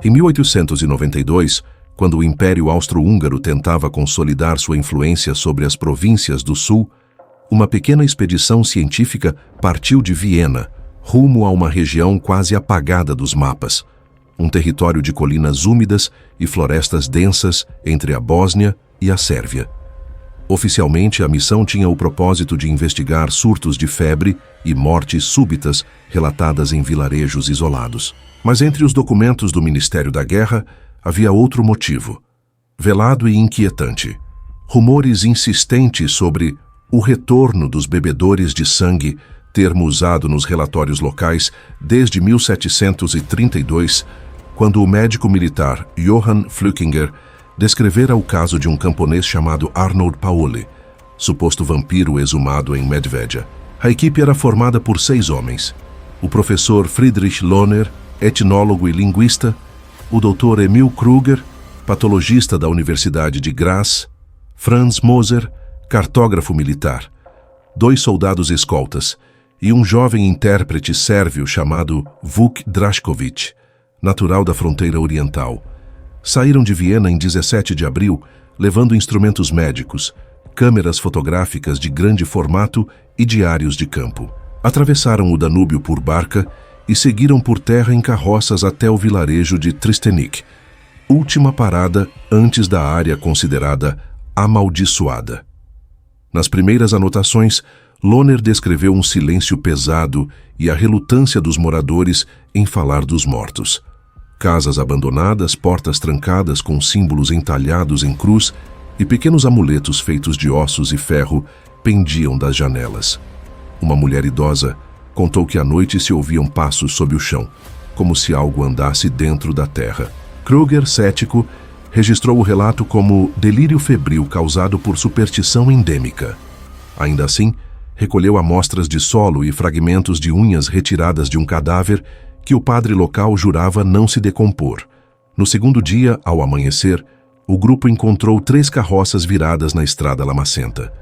Em 1892, quando o Império Austro-Húngaro tentava consolidar sua influência sobre as províncias do sul, uma pequena expedição científica partiu de Viena, rumo a uma região quase apagada dos mapas, um território de colinas úmidas e florestas densas entre a Bósnia e a Sérvia. Oficialmente, a missão tinha o propósito de investigar surtos de febre e mortes súbitas relatadas em vilarejos isolados. Mas entre os documentos do Ministério da Guerra havia outro motivo, velado e inquietante. Rumores insistentes sobre o retorno dos bebedores de sangue, termo usado nos relatórios locais desde 1732, quando o médico militar Johann Flückiger descrevera o caso de um camponês chamado Arnold Pauli, suposto vampiro exumado em Medvedia. A equipe era formada por 6 homens: o professor Friedrich Lohner, etnólogo e linguista, o Dr. Emil Kruger, patologista da Universidade de Graz, Franz Moser, cartógrafo militar, 2 soldados escoltas e um jovem intérprete sérvio chamado Vuk Drašković, natural da fronteira oriental. Saíram de Viena em 17 de abril, levando instrumentos médicos, câmeras fotográficas de grande formato e diários de campo. Atravessaram o Danúbio por barca e seguiram por terra em carroças até o vilarejo de Trstenik, última parada antes da área considerada amaldiçoada. Nas primeiras anotações, Lohner descreveu um silêncio pesado e a relutância dos moradores em falar dos mortos. Casas abandonadas, portas trancadas com símbolos entalhados em cruz e pequenos amuletos feitos de ossos e ferro pendiam das janelas. Uma mulher idosa contou que à noite se ouviam passos sob o chão, como se algo andasse dentro da terra. Kruger, cético, registrou o relato como delírio febril causado por superstição endêmica. Ainda assim, recolheu amostras de solo e fragmentos de unhas retiradas de um cadáver que o padre local jurava não se decompor. No segundo dia, ao amanhecer, o grupo encontrou 3 carroças viradas na estrada lamacenta.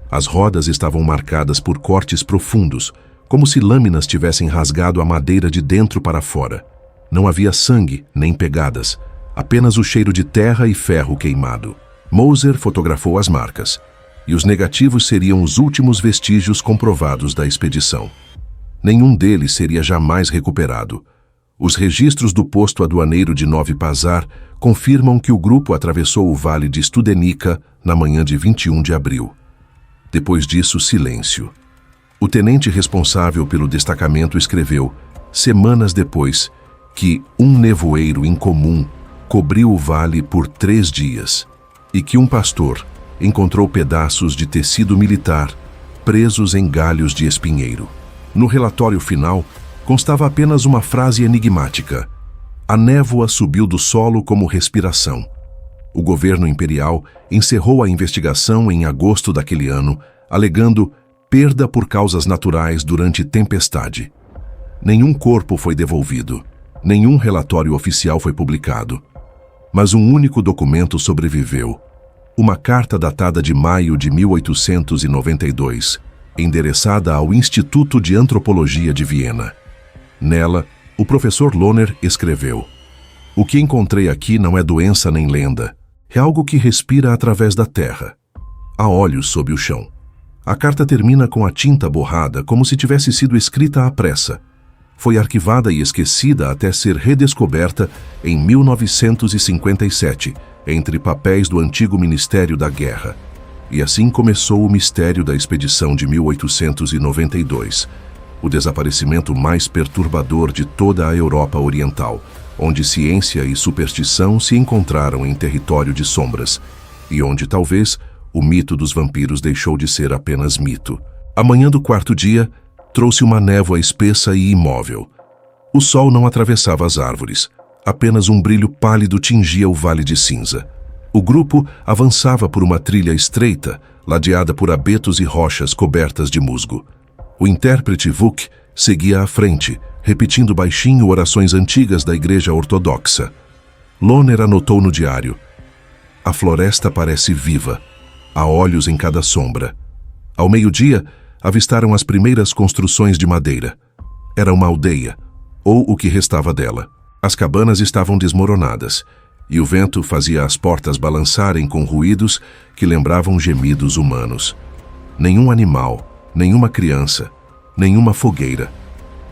As rodas estavam marcadas por cortes profundos, como se lâminas tivessem rasgado a madeira de dentro para fora. Não havia sangue, nem pegadas, apenas o cheiro de terra e ferro queimado. Moser fotografou as marcas, e os negativos seriam os últimos vestígios comprovados da expedição. Nenhum deles seria jamais recuperado. Os registros do posto aduaneiro de Novi Pazar confirmam que o grupo atravessou o vale de Studenica na manhã de 21 de abril. Depois disso, silêncio. O tenente responsável pelo destacamento escreveu, semanas depois, que um nevoeiro incomum cobriu o vale por 3 dias e que um pastor encontrou pedaços de tecido militar presos em galhos de espinheiro. No relatório final, constava apenas uma frase enigmática: a névoa subiu do solo como respiração. O governo imperial encerrou a investigação em agosto daquele ano, alegando perda por causas naturais durante tempestade. Nenhum corpo foi devolvido, nenhum relatório oficial foi publicado. Mas um único documento sobreviveu: uma carta datada de maio de 1892, endereçada ao Instituto de Antropologia de Viena. Nela, o professor Lohner escreveu: o que encontrei aqui não é doença nem lenda, é algo que respira através da terra. Há olhos sob o chão. A carta termina com a tinta borrada, como se tivesse sido escrita à pressa. Foi arquivada e esquecida até ser redescoberta em 1957, entre papéis do antigo Ministério da Guerra. E assim começou o mistério da expedição de 1892, o desaparecimento mais perturbador de toda a Europa Oriental, onde ciência e superstição se encontraram em território de sombras, e onde talvez o mito dos vampiros deixou de ser apenas mito. A manhã do 4º dia trouxe uma névoa espessa e imóvel. O sol não atravessava as árvores, apenas um brilho pálido tingia o vale de cinza. O grupo avançava por uma trilha estreita, ladeada por abetos e rochas cobertas de musgo. O intérprete Vuk seguia à frente, repetindo baixinho orações antigas da Igreja Ortodoxa. Lohner anotou no diário: a floresta parece viva, há olhos em cada sombra. Ao meio-dia, avistaram as primeiras construções de madeira. Era uma aldeia, ou o que restava dela. As cabanas estavam desmoronadas, e o vento fazia as portas balançarem com ruídos que lembravam gemidos humanos. Nenhum animal, nenhuma criança, nenhuma fogueira.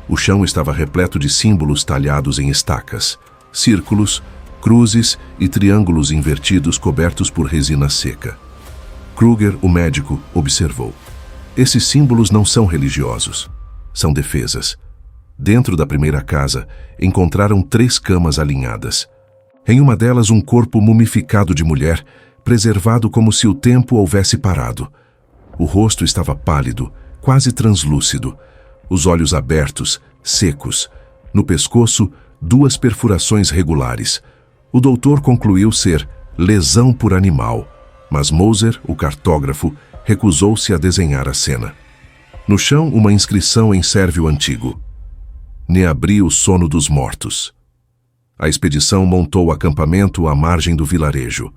O chão estava repleto de símbolos talhados em estacas, círculos, cruzes e triângulos invertidos cobertos por resina seca. Kruger, o médico, observou. Esses símbolos não são religiosos. São defesas. Dentro da primeira casa, encontraram 3 camas alinhadas. Em uma delas, um corpo mumificado de mulher, preservado como se o tempo houvesse parado. O rosto estava pálido, quase translúcido. Os olhos abertos, secos. No pescoço, 2 perfurações regulares. O doutor concluiu ser lesão por animal, mas Moser, o cartógrafo, recusou-se a desenhar a cena. No chão, uma inscrição em sérvio antigo. Neabri, o sono dos mortos. A expedição montou acampamento à margem do vilarejo.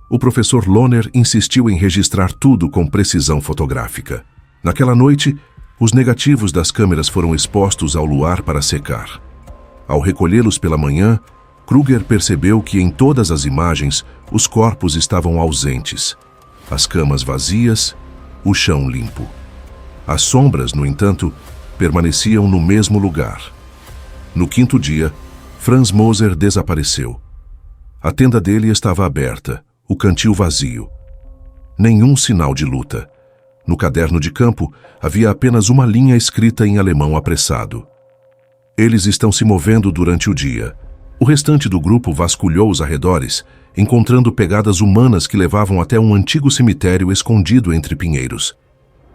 O professor Lohner insistiu em registrar tudo com precisão fotográfica. Naquela noite, os negativos das câmeras foram expostos ao luar para secar. Ao recolhê-los pela manhã, Kruger percebeu que em todas as imagens os corpos estavam ausentes. As camas vazias, o chão limpo. As sombras, no entanto, permaneciam no mesmo lugar. No 5º dia, Franz Moser desapareceu. A tenda dele estava aberta, o cantil vazio. Nenhum sinal de luta. No caderno de campo, havia apenas uma linha escrita em alemão apressado. Eles estão se movendo durante o dia. O restante do grupo vasculhou os arredores, encontrando pegadas humanas que levavam até um antigo cemitério escondido entre pinheiros.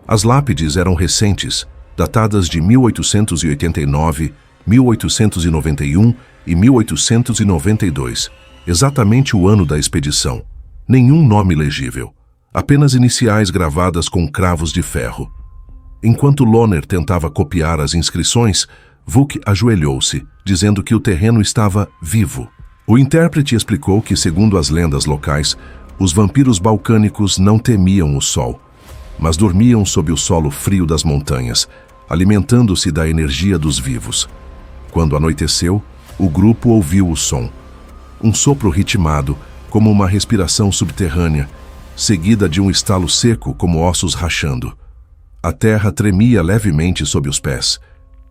As lápides eram recentes, datadas de 1889, 1891 e 1892, exatamente o ano da expedição. Nenhum nome legível, apenas iniciais gravadas com cravos de ferro. Enquanto Lohner tentava copiar as inscrições, Vuk ajoelhou-se, dizendo que o terreno estava vivo. O intérprete explicou que, segundo as lendas locais, os vampiros balcânicos não temiam o sol, mas dormiam sob o solo frio das montanhas, alimentando-se da energia dos vivos. Quando anoiteceu, o grupo ouviu o som. Um sopro ritmado, como uma respiração subterrânea, seguida de um estalo seco como ossos rachando. A terra tremia levemente sob os pés.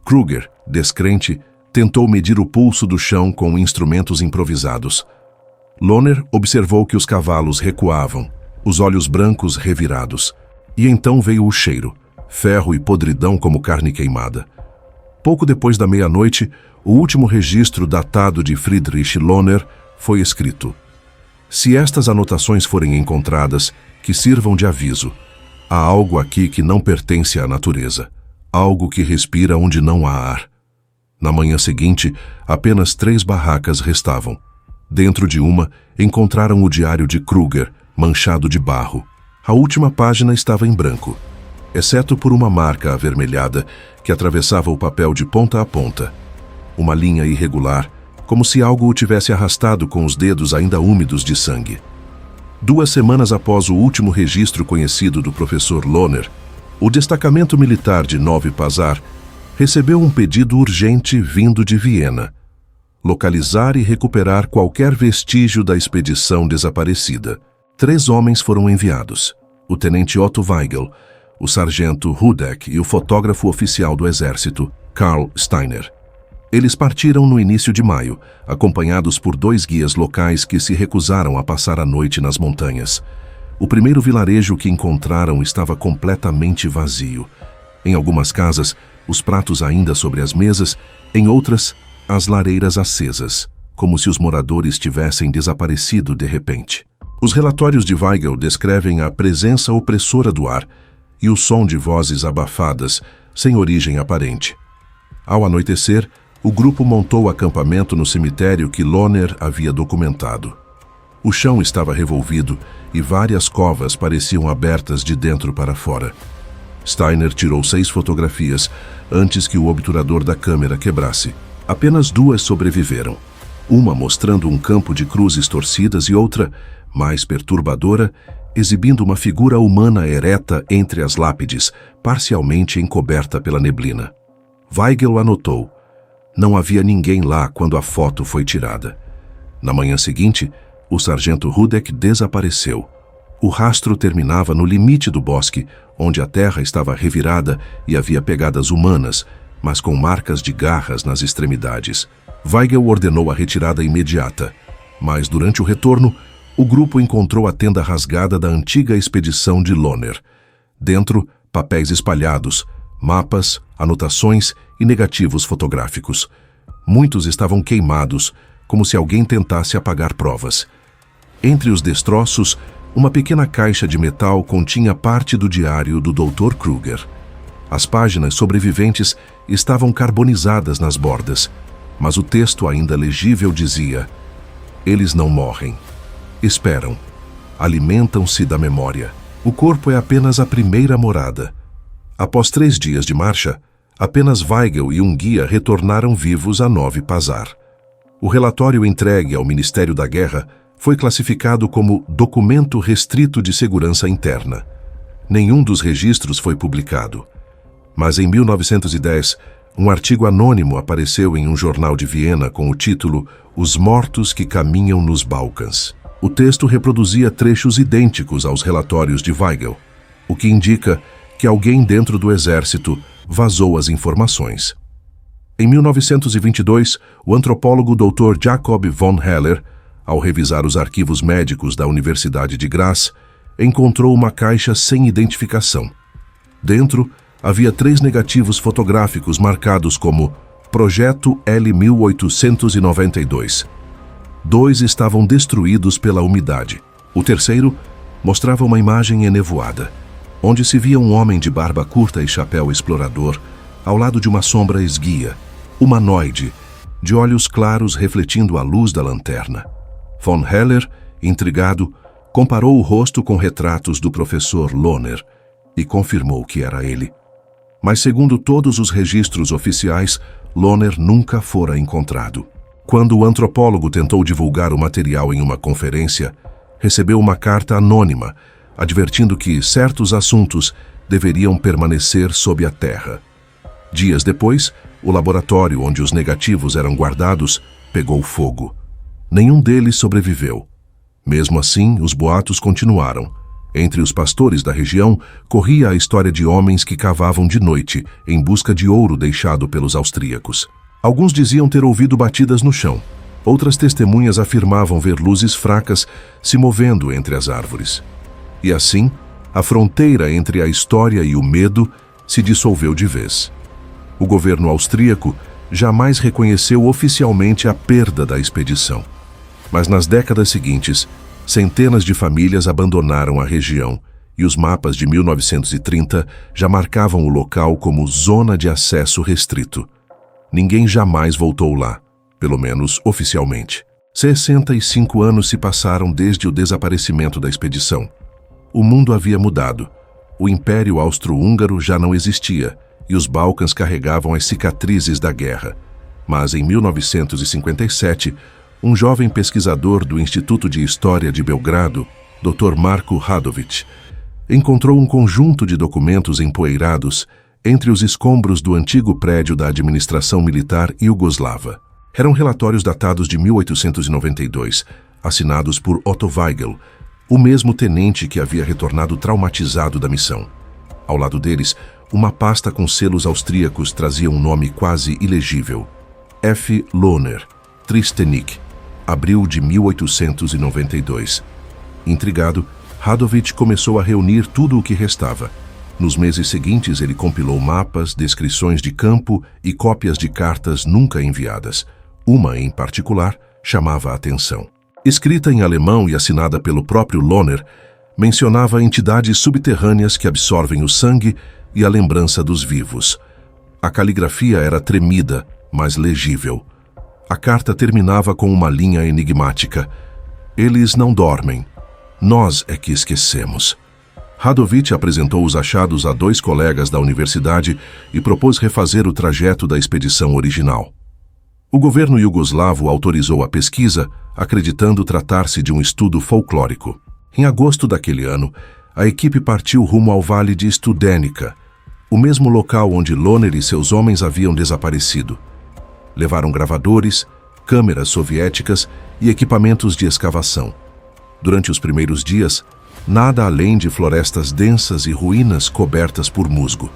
Kruger, descrente, tentou medir o pulso do chão com instrumentos improvisados. Lohner observou que os cavalos recuavam, os olhos brancos revirados. E então veio o cheiro, ferro e podridão como carne queimada. Pouco depois da meia-noite, o último registro datado de Friedrich Lohner foi escrito: se estas anotações forem encontradas, que sirvam de aviso. Há algo aqui que não pertence à natureza, algo que respira onde não há ar. Na manhã seguinte, apenas 3 barracas restavam. Dentro de uma, encontraram o diário de Kruger, manchado de barro. A última página estava em branco, exceto por uma marca avermelhada que atravessava o papel de ponta a ponta. Uma linha irregular, como se algo o tivesse arrastado com os dedos ainda úmidos de sangue. 2 semanas após o último registro conhecido do professor Lohner, o destacamento militar de Novi Pazar recebeu um pedido urgente vindo de Viena: localizar e recuperar qualquer vestígio da expedição desaparecida. 3 homens foram enviados: o tenente Otto Weigel, o sargento Rudek e o fotógrafo oficial do exército, Karl Steiner. Eles partiram no início de maio, acompanhados por 2 guias locais que se recusaram a passar a noite nas montanhas. O primeiro vilarejo que encontraram estava completamente vazio. Em algumas casas, os pratos ainda sobre as mesas, em outras, as lareiras acesas, como se os moradores tivessem desaparecido de repente. Os relatórios de Weigel descrevem a presença opressora do ar e o som de vozes abafadas, sem origem aparente. Ao anoitecer, o grupo montou acampamento no cemitério que Lohner havia documentado. O chão estava revolvido e várias covas pareciam abertas de dentro para fora. Steiner tirou 6 fotografias antes que o obturador da câmera quebrasse. Apenas 2 sobreviveram. Uma mostrando um campo de cruzes torcidas e outra, mais perturbadora, exibindo uma figura humana ereta entre as lápides, parcialmente encoberta pela neblina. Weigel anotou: Não havia ninguém lá quando a foto foi tirada. Na manhã seguinte, o sargento Rudek desapareceu. O rastro terminava no limite do bosque, onde a terra estava revirada e havia pegadas humanas, mas com marcas de garras nas extremidades. Weigel ordenou a retirada imediata, mas durante o retorno, o grupo encontrou a tenda rasgada da antiga expedição de Lohner. Dentro, papéis espalhados, mapas, anotações e negativos fotográficos. Muitos estavam queimados, como se alguém tentasse apagar provas. Entre os destroços, uma pequena caixa de metal continha parte do diário do Dr. Kruger. As páginas sobreviventes estavam carbonizadas nas bordas, mas o texto ainda legível dizia: eles não morrem. Esperam. Alimentam-se da memória. O corpo é apenas a primeira morada. Após 3 dias de marcha, apenas Weigel e um guia retornaram vivos a Novi Pazar. O relatório entregue ao Ministério da Guerra foi classificado como documento restrito de segurança interna. Nenhum dos registros foi publicado. Mas em 1910, um artigo anônimo apareceu em um jornal de Viena com o título Os Mortos que Caminham nos Balcãs. O texto reproduzia trechos idênticos aos relatórios de Weigel, o que indica que alguém dentro do exército vazou as informações. Em 1922, o antropólogo Dr. Jacob von Heller, ao revisar os arquivos médicos da Universidade de Graz, encontrou uma caixa sem identificação. Dentro, havia 3 negativos fotográficos marcados como Projeto L1892. 2 estavam destruídos pela umidade. O terceiro mostrava uma imagem enevoada, onde se via um homem de barba curta e chapéu explorador, ao lado de uma sombra esguia, humanoide, de olhos claros refletindo a luz da lanterna. Von Heller, intrigado, comparou o rosto com retratos do professor Lohner e confirmou que era ele. Mas segundo todos os registros oficiais, Lohner nunca fora encontrado. Quando o antropólogo tentou divulgar o material em uma conferência, recebeu uma carta anônima, advertindo que certos assuntos deveriam permanecer sob a terra. Dias depois, o laboratório onde os negativos eram guardados pegou fogo. Nenhum deles sobreviveu. Mesmo assim, os boatos continuaram. Entre os pastores da região, corria a história de homens que cavavam de noite em busca de ouro deixado pelos austríacos. Alguns diziam ter ouvido batidas no chão. Outras testemunhas afirmavam ver luzes fracas se movendo entre as árvores. E assim, a fronteira entre a história e o medo se dissolveu de vez. O governo austríaco jamais reconheceu oficialmente a perda da expedição. Mas nas décadas seguintes, centenas de famílias abandonaram a região e os mapas de 1930 já marcavam o local como zona de acesso restrito. Ninguém jamais voltou lá, pelo menos oficialmente. 65 anos se passaram desde o desaparecimento da expedição. O mundo havia mudado. O Império Austro-Húngaro já não existia e os Balcãs carregavam as cicatrizes da guerra. Mas em 1957, um jovem pesquisador do Instituto de História de Belgrado, Dr. Marko Radović, encontrou um conjunto de documentos empoeirados entre os escombros do antigo prédio da administração militar iugoslava. Eram relatórios datados de 1892, assinados por Otto Weigel, o mesmo tenente que havia retornado traumatizado da missão. Ao lado deles, uma pasta com selos austríacos trazia um nome quase ilegível: F. Lohner, Tristenik, abril de 1892. Intrigado, Radović começou a reunir tudo o que restava. Nos meses seguintes, ele compilou mapas, descrições de campo e cópias de cartas nunca enviadas. Uma, em particular, chamava a atenção. Escrita em alemão e assinada pelo próprio Lohner, mencionava entidades subterrâneas que absorvem o sangue e a lembrança dos vivos. A caligrafia era tremida, mas legível. A carta terminava com uma linha enigmática: eles não dormem, nós é que esquecemos. Radović apresentou os achados a 2 colegas da universidade e propôs refazer o trajeto da expedição original. O governo iugoslavo autorizou a pesquisa, acreditando tratar-se de um estudo folclórico. Em agosto daquele ano, a equipe partiu rumo ao vale de Studenica, o mesmo local onde Lohner e seus homens haviam desaparecido. Levaram gravadores, câmeras soviéticas e equipamentos de escavação. Durante os primeiros dias, nada além de florestas densas e ruínas cobertas por musgo.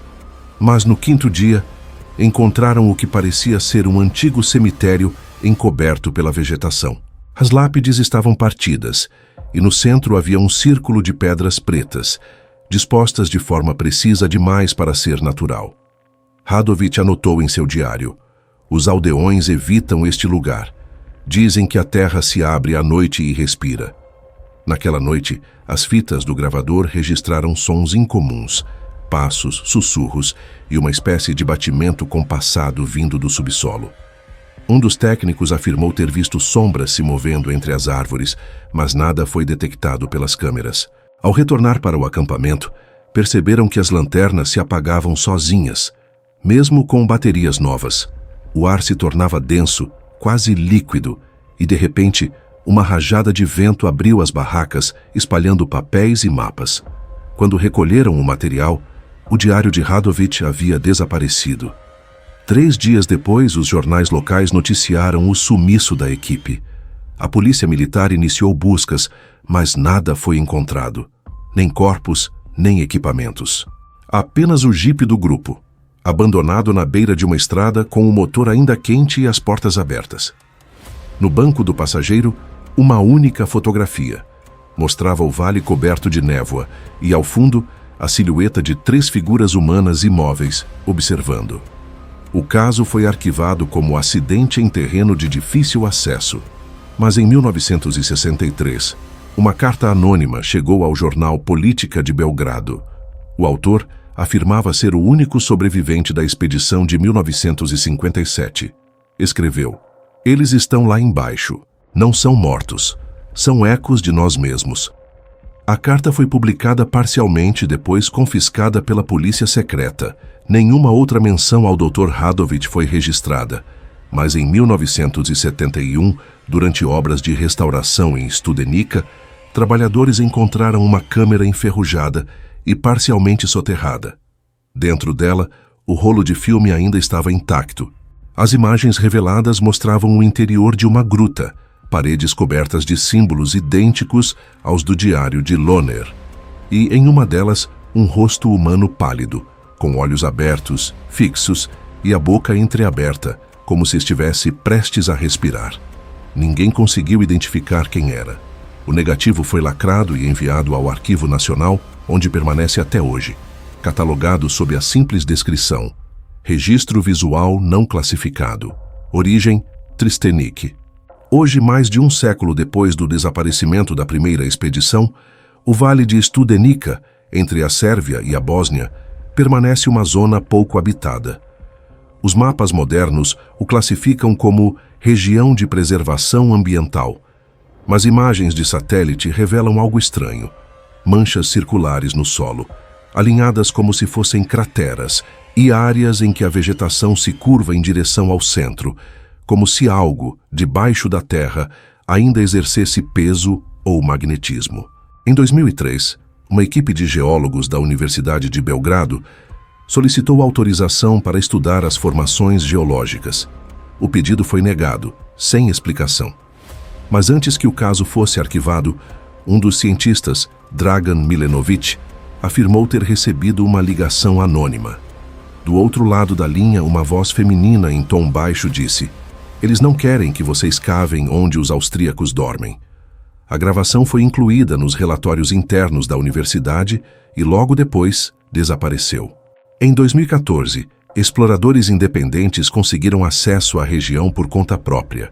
Mas no quinto dia, encontraram o que parecia ser um antigo cemitério encoberto pela vegetação. As lápides estavam partidas e no centro havia um círculo de pedras pretas, dispostas de forma precisa demais para ser natural. Radovich anotou em seu diário: os aldeões evitam este lugar. Dizem que a terra se abre à noite e respira. Naquela noite, as fitas do gravador registraram sons incomuns, passos, sussurros e uma espécie de batimento compassado vindo do subsolo. Um dos técnicos afirmou ter visto sombras se movendo entre as árvores, mas nada foi detectado pelas câmeras. Ao retornar para o acampamento, perceberam que as lanternas se apagavam sozinhas, mesmo com baterias novas. O ar se tornava denso, quase líquido, e de repente, uma rajada de vento abriu as barracas, espalhando papéis e mapas. Quando recolheram o material, o diário de Radovich havia desaparecido. 3 dias depois, os jornais locais noticiaram o sumiço da equipe. A polícia militar iniciou buscas, mas nada foi encontrado. Nem corpos, nem equipamentos. Apenas o jipe do grupo, abandonado na beira de uma estrada com o motor ainda quente e as portas abertas. No banco do passageiro, uma única fotografia. Mostrava o vale coberto de névoa e, ao fundo, a silhueta de 3 figuras humanas imóveis, observando. O caso foi arquivado como acidente em terreno de difícil acesso. Mas em 1963, uma carta anônima chegou ao jornal Política de Belgrado. O autor afirmava ser o único sobrevivente da expedição de 1957. Escreveu: "Eles estão lá embaixo. Não são mortos. São ecos de nós mesmos." A carta foi publicada parcialmente e depois confiscada pela polícia secreta. Nenhuma outra menção ao Dr. Radovich foi registrada. Mas em 1971, durante obras de restauração em Studenica, trabalhadores encontraram uma câmera enferrujada e parcialmente soterrada. Dentro dela, o rolo de filme ainda estava intacto. As imagens reveladas mostravam o interior de uma gruta, paredes cobertas de símbolos idênticos aos do diário de Lohner. E em uma delas, um rosto humano pálido, com olhos abertos, fixos e a boca entreaberta, como se estivesse prestes a respirar. Ninguém conseguiu identificar quem era. O negativo foi lacrado e enviado ao Arquivo Nacional, onde permanece até hoje, catalogado sob a simples descrição: Registro visual não classificado. Origem: Trstenik. Hoje, mais de um século depois do desaparecimento da primeira expedição, o vale de Studenica, entre a Sérvia e a Bósnia, permanece uma zona pouco habitada. Os mapas modernos o classificam como região de preservação ambiental, mas imagens de satélite revelam algo estranho: manchas circulares no solo, alinhadas como se fossem crateras, e áreas em que a vegetação se curva em direção ao centro, como se algo, debaixo da terra, ainda exercesse peso ou magnetismo. Em 2003, uma equipe de geólogos da Universidade de Belgrado solicitou autorização para estudar as formações geológicas. O pedido foi negado, sem explicação. Mas antes que o caso fosse arquivado, um dos cientistas, Dragan Milenovic, afirmou ter recebido uma ligação anônima. Do outro lado da linha, uma voz feminina em tom baixo disse: "Eles não querem que vocês cavem onde os austríacos dormem." A gravação foi incluída nos relatórios internos da universidade e logo depois desapareceu. Em 2014, exploradores independentes conseguiram acesso à região por conta própria.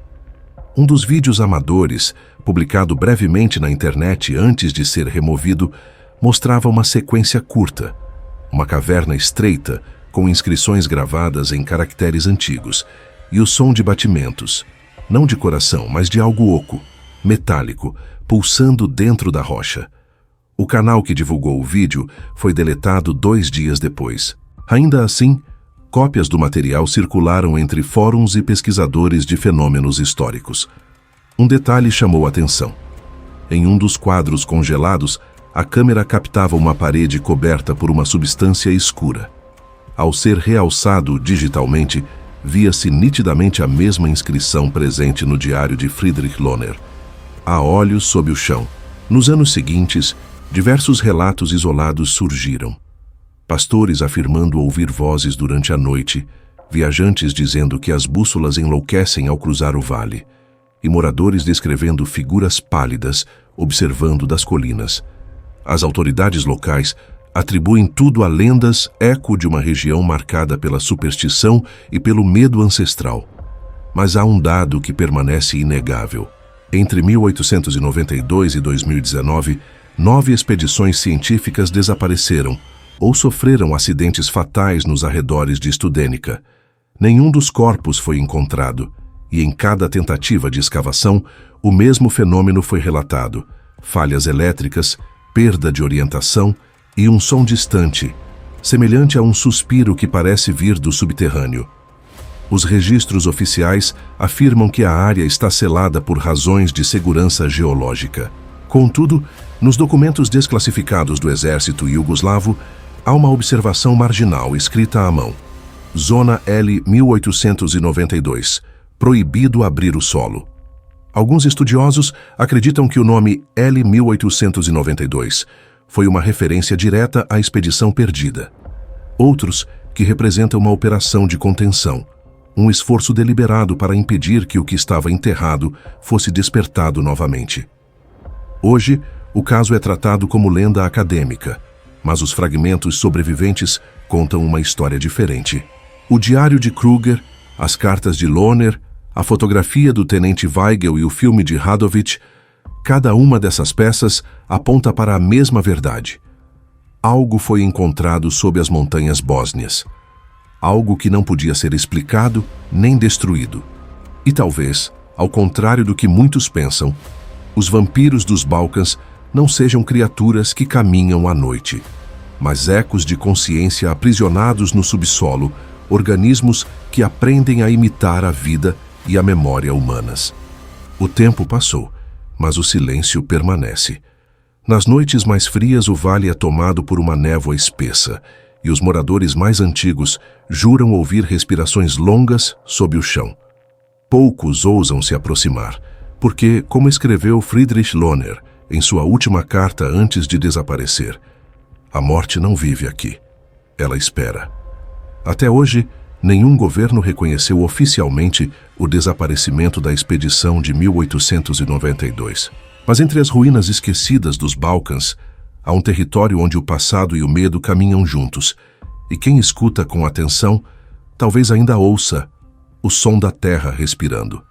Um dos vídeos amadores, publicado brevemente na internet antes de ser removido, mostrava uma sequência curta, uma caverna estreita com inscrições gravadas em caracteres antigos e o som de batimentos, não de coração, mas de algo oco, metálico, pulsando dentro da rocha. O canal que divulgou o vídeo foi deletado 2 dias depois. Ainda assim, cópias do material circularam entre fóruns e pesquisadores de fenômenos históricos. Um detalhe chamou a atenção. Em um dos quadros congelados, a câmera captava uma parede coberta por uma substância escura. Ao ser realçado digitalmente, via-se nitidamente a mesma inscrição presente no diário de Friedrich Lohner: há olhos sob o chão. Nos anos seguintes, diversos relatos isolados surgiram. Pastores afirmando ouvir vozes durante a noite, viajantes dizendo que as bússolas enlouquecem ao cruzar o vale, e moradores descrevendo figuras pálidas observando das colinas. As autoridades locais atribuem tudo a lendas, eco de uma região marcada pela superstição e pelo medo ancestral. Mas há um dado que permanece inegável. Entre 1892 e 2019, 9 expedições científicas desapareceram ou sofreram acidentes fatais nos arredores de Studenica. Nenhum dos corpos foi encontrado, e em cada tentativa de escavação, o mesmo fenômeno foi relatado: falhas elétricas, perda de orientação e um som distante, semelhante a um suspiro que parece vir do subterrâneo. Os registros oficiais afirmam que a área está selada por razões de segurança geológica. Contudo, nos documentos desclassificados do exército iugoslavo, há uma observação marginal escrita à mão: Zona L 1892, proibido abrir o solo. Alguns estudiosos acreditam que o nome L 1892 foi uma referência direta à expedição perdida. Outros que representa uma operação de contenção, um esforço deliberado para impedir que o que estava enterrado fosse despertado novamente. Hoje, o caso é tratado como lenda acadêmica, mas os fragmentos sobreviventes contam uma história diferente. O diário de Kruger, as cartas de Lohner, a fotografia do tenente Weigel e o filme de Radovic, cada uma dessas peças aponta para a mesma verdade. Algo foi encontrado sob as montanhas bósnias. Algo que não podia ser explicado nem destruído. E talvez, ao contrário do que muitos pensam, os vampiros dos Balcãs não sejam criaturas que caminham à noite, mas ecos de consciência aprisionados no subsolo, organismos que aprendem a imitar a vida e a memória humanas. O tempo passou, mas o silêncio permanece. Nas noites mais frias, o vale é tomado por uma névoa espessa, e os moradores mais antigos juram ouvir respirações longas sob o chão. Poucos ousam se aproximar, porque, como escreveu Friedrich Lohner em sua última carta antes de desaparecer, a morte não vive aqui, ela espera. Até hoje, nenhum governo reconheceu oficialmente o desaparecimento da expedição de 1892. Mas entre as ruínas esquecidas dos Balcãs, há um território onde o passado e o medo caminham juntos, e quem escuta com atenção talvez ainda ouça o som da terra respirando.